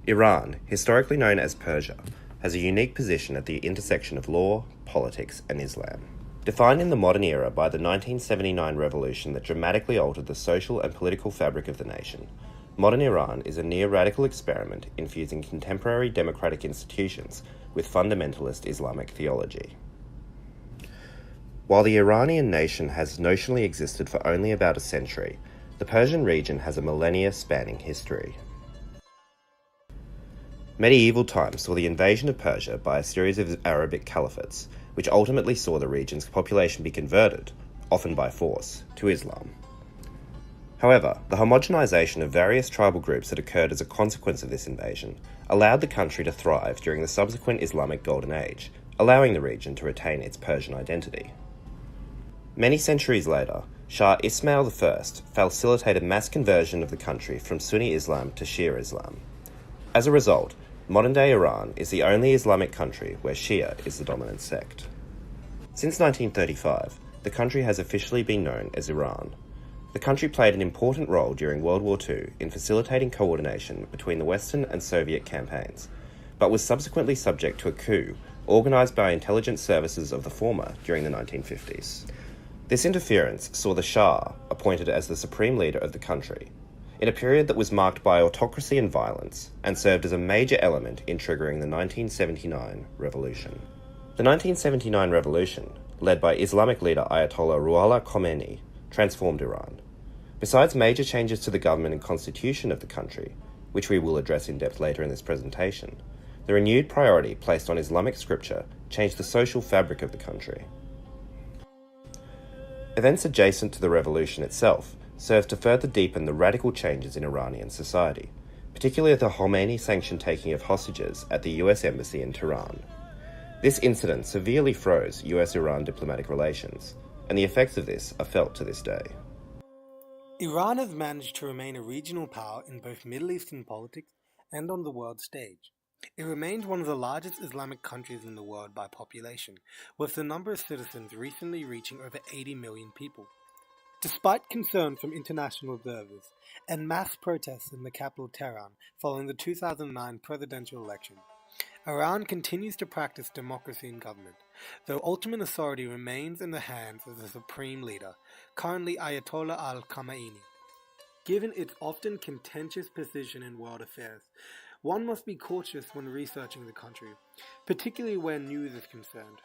Iran, historically known as Persia, has a unique position at the intersection of law, politics, and Islam. Defined in the modern era by the 1979 revolution that dramatically altered the social and political fabric of the nation, modern Iran is a near-radical experiment infusing contemporary democratic institutions with fundamentalist Islamic theology. While the Iranian nation has notionally existed for only about a century, the Persian region has a millennia-spanning history. Medieval times saw the invasion of Persia by a series of Arabic caliphates, which ultimately saw the region's population be converted, often by force, to Islam. However, the homogenization of various tribal groups that occurred as a consequence of this invasion allowed the country to thrive during the subsequent Islamic Golden Age, allowing the region to retain its Persian identity. Many centuries later, Shah Ismail I facilitated mass conversion of the country from Sunni Islam to Shia Islam. As a result, modern-day Iran is the only Islamic country where Shia is the dominant sect. Since 1935, the country has officially been known as Iran. The country played an important role during World War II in facilitating coordination between the Western and Soviet campaigns, but was subsequently subject to a coup organised by intelligence services of the former during the 1950s. This interference saw the Shah appointed as the supreme leader of the country, in a period that was marked by autocracy and violence, and served as a major element in triggering the 1979 revolution. The 1979 revolution, led by Islamic leader Ayatollah Ruhollah Khomeini, transformed Iran. Besides major changes to the government and constitution of the country, which we will address in depth later in this presentation, the renewed priority placed on Islamic scripture changed the social fabric of the country. Events adjacent to the revolution itself served to further deepen the radical changes in Iranian society, particularly the Khomeini-sanctioned taking of hostages at the US Embassy in Tehran. This incident severely froze US-Iran diplomatic relations, and the effects of this are felt to this day. Iran has managed to remain a regional power in both Middle Eastern politics and on the world stage. It remains one of the largest Islamic countries in the world by population, with the number of citizens recently reaching over 80 million people. Despite concern from international observers and mass protests in the capital Tehran following the 2009 presidential election, Iran continues to practice democracy in government, though ultimate authority remains in the hands of the supreme leader, currently Ayatollah al-Khamenei. Given its often contentious position in world affairs, one must be cautious when researching the country, particularly where news is concerned.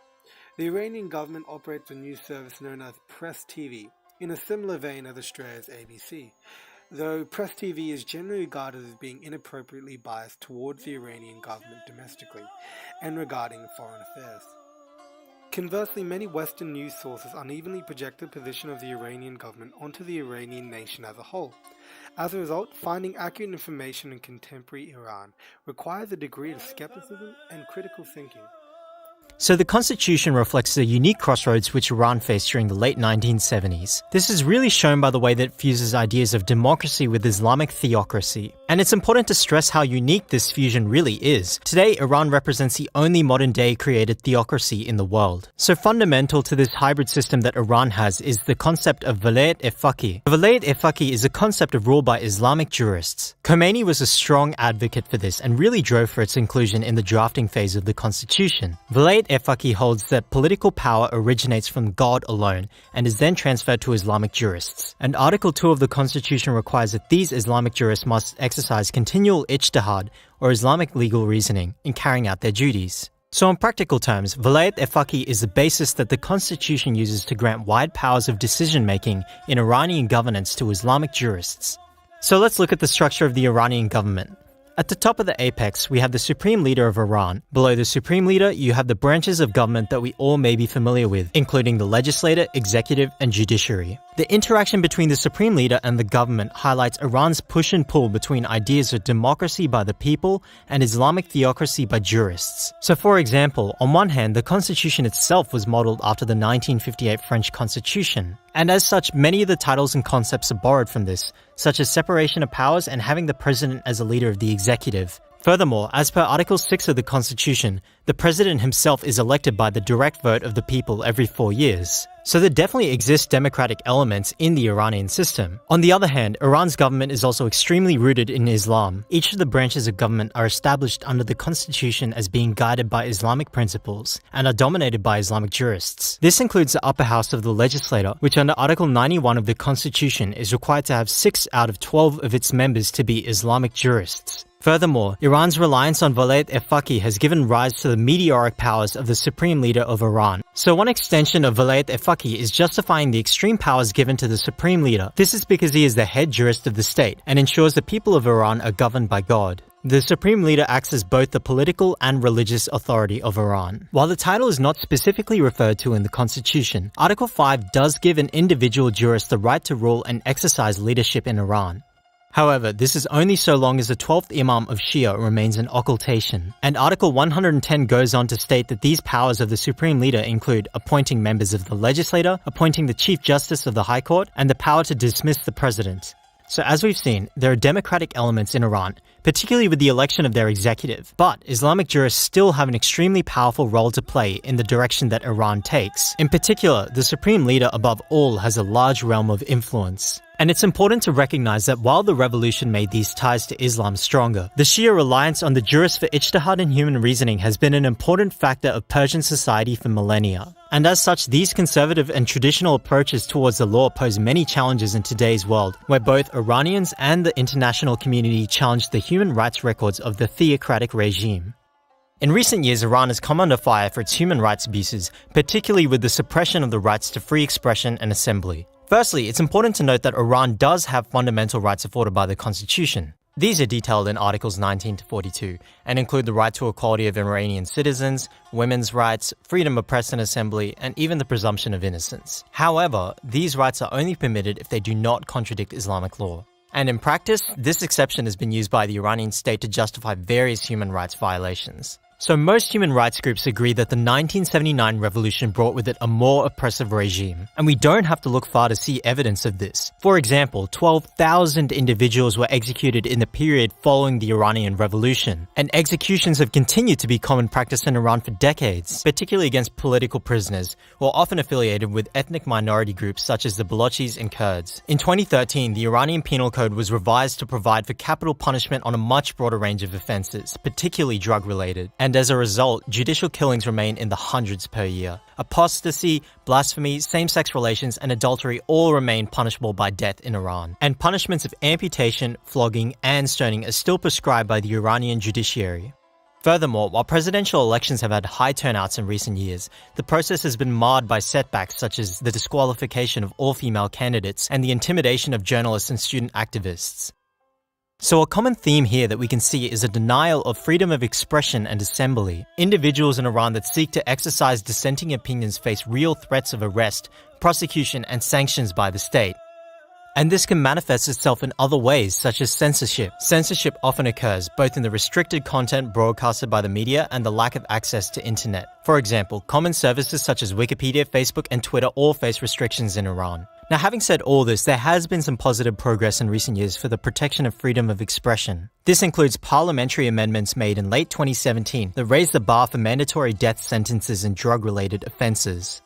The Iranian government operates a news service known as Press TV, in a similar vein as Australia's ABC, though Press TV is generally regarded as being inappropriately biased towards the Iranian government domestically and regarding foreign affairs. Conversely, many Western news sources unevenly project the position of the Iranian government onto the Iranian nation as a whole. As a result, finding accurate information in contemporary Iran requires a degree of skepticism and critical thinking. So the constitution reflects the unique crossroads which Iran faced during the late 1970s. This is really shown by the way that it fuses ideas of democracy with Islamic theocracy. And it's important to stress how unique this fusion really is. Today, Iran represents the only modern-day created theocracy in the world. So fundamental to this hybrid system that Iran has is the concept of Velayat-e-Faqih. The Velayat-e-Faqih is a concept of rule by Islamic jurists. Khomeini was a strong advocate for this and really drove for its inclusion in the drafting phase of the constitution. Velayat-e-Faqih holds that political power originates from God alone and is then transferred to Islamic jurists. And Article 2 of the Constitution requires that these Islamic jurists must exercise continual ijtihad, or Islamic legal reasoning, in carrying out their duties. So in practical terms, Velayat-e-Faqih is the basis that the Constitution uses to grant wide powers of decision-making in Iranian governance to Islamic jurists. So let's look at the structure of the Iranian government. At the top of the apex, we have the Supreme Leader of Iran. Below the Supreme Leader, you have the branches of government that we all may be familiar with, including the legislature, executive, and judiciary. The interaction between the Supreme Leader and the government highlights Iran's push and pull between ideas of democracy by the people and Islamic theocracy by jurists. So for example, on one hand, the constitution itself was modeled after the 1958 French Constitution. And as such, many of the titles and concepts are borrowed from this, such as separation of powers and having the president as a leader of the executive. Furthermore, as per Article 6 of the Constitution, the president himself is elected by the direct vote of the people every 4 years. So there definitely exist democratic elements in the Iranian system. On the other hand, Iran's government is also extremely rooted in Islam. Each of the branches of government are established under the constitution as being guided by Islamic principles and are dominated by Islamic jurists. This includes the upper house of the legislature, which under Article 91 of the constitution is required to have 6 out of 12 of its members to be Islamic jurists. Furthermore, Iran's reliance on Velayat-e-Faqih has given rise to the meteoric powers of the supreme leader of Iran. So one extension of Velayat-e-Faqih is justifying the extreme powers given to the supreme leader. This is because he is the head jurist of the state and ensures the people of Iran are governed by God. The supreme leader acts as both the political and religious authority of Iran. While the title is not specifically referred to in the constitution, Article 5 does give an individual jurist the right to rule and exercise leadership in Iran. However, this is only so long as the 12th Imam of Shia remains an occultation, and Article 110 goes on to state that these powers of the Supreme Leader include appointing members of the legislature, appointing the Chief Justice of the High Court, and the power to dismiss the President. So as we've seen, there are democratic elements in Iran, particularly with the election of their executive, but Islamic jurists still have an extremely powerful role to play in the direction that Iran takes. In particular, the Supreme Leader above all has a large realm of influence. And it's important to recognize that while the revolution made these ties to Islam stronger, the Shia reliance on the jurists for ijtihad and human reasoning has been an important factor of Persian society for millennia. And as such, these conservative and traditional approaches towards the law pose many challenges in today's world, where both Iranians and the international community challenge the human rights records of the theocratic regime. In recent years, Iran has come under fire for its human rights abuses, particularly with the suppression of the rights to free expression and assembly. Firstly, it's important to note that Iran does have fundamental rights afforded by the constitution. These are detailed in Articles 19 to 42 and include the right to equality of Iranian citizens, women's rights, freedom of press and assembly, and even the presumption of innocence. However, these rights are only permitted if they do not contradict Islamic law. And in practice, this exception has been used by the Iranian state to justify various human rights violations. So most human rights groups agree that the 1979 revolution brought with it a more oppressive regime, and we don't have to look far to see evidence of this. For example, 12,000 individuals were executed in the period following the Iranian Revolution, and executions have continued to be common practice in Iran for decades, particularly against political prisoners, who are often affiliated with ethnic minority groups such as the Balochis and Kurds. In 2013, the Iranian Penal Code was revised to provide for capital punishment on a much broader range of offenses, particularly drug-related. And as a result, judicial killings remain in the hundreds per year. Apostasy, blasphemy, same-sex relations, and adultery all remain punishable by death in Iran. And punishments of amputation, flogging, and stoning are still prescribed by the Iranian judiciary. Furthermore, while presidential elections have had high turnouts in recent years, the process has been marred by setbacks such as the disqualification of all female candidates and the intimidation of journalists and student activists. So a common theme here that we can see is a denial of freedom of expression and assembly. Individuals in Iran that seek to exercise dissenting opinions face real threats of arrest, prosecution, and sanctions by the state. And this can manifest itself in other ways, such as censorship. Censorship often occurs both in the restricted content broadcasted by the media and the lack of access to internet. For example, common services such as Wikipedia, Facebook, and Twitter all face restrictions in Iran. Now, having said all this, there has been some positive progress in recent years for the protection of freedom of expression. This includes parliamentary amendments made in late 2017 that raised the bar for mandatory death sentences in drug-related offenses.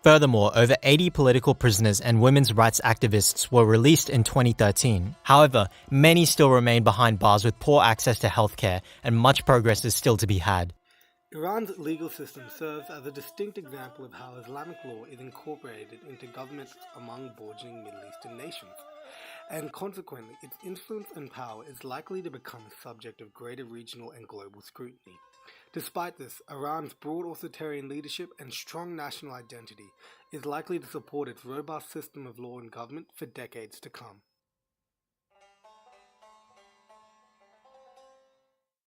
Furthermore, over 80 political prisoners and women's rights activists were released in 2013. However, many still remain behind bars with poor access to healthcare, and much progress is still to be had. Iran's legal system serves as a distinct example of how Islamic law is incorporated into governments among burgeoning Middle Eastern nations, and consequently its influence and power is likely to become a subject of greater regional and global scrutiny. Despite this, Iran's broad authoritarian leadership and strong national identity is likely to support its robust system of law and government for decades to come.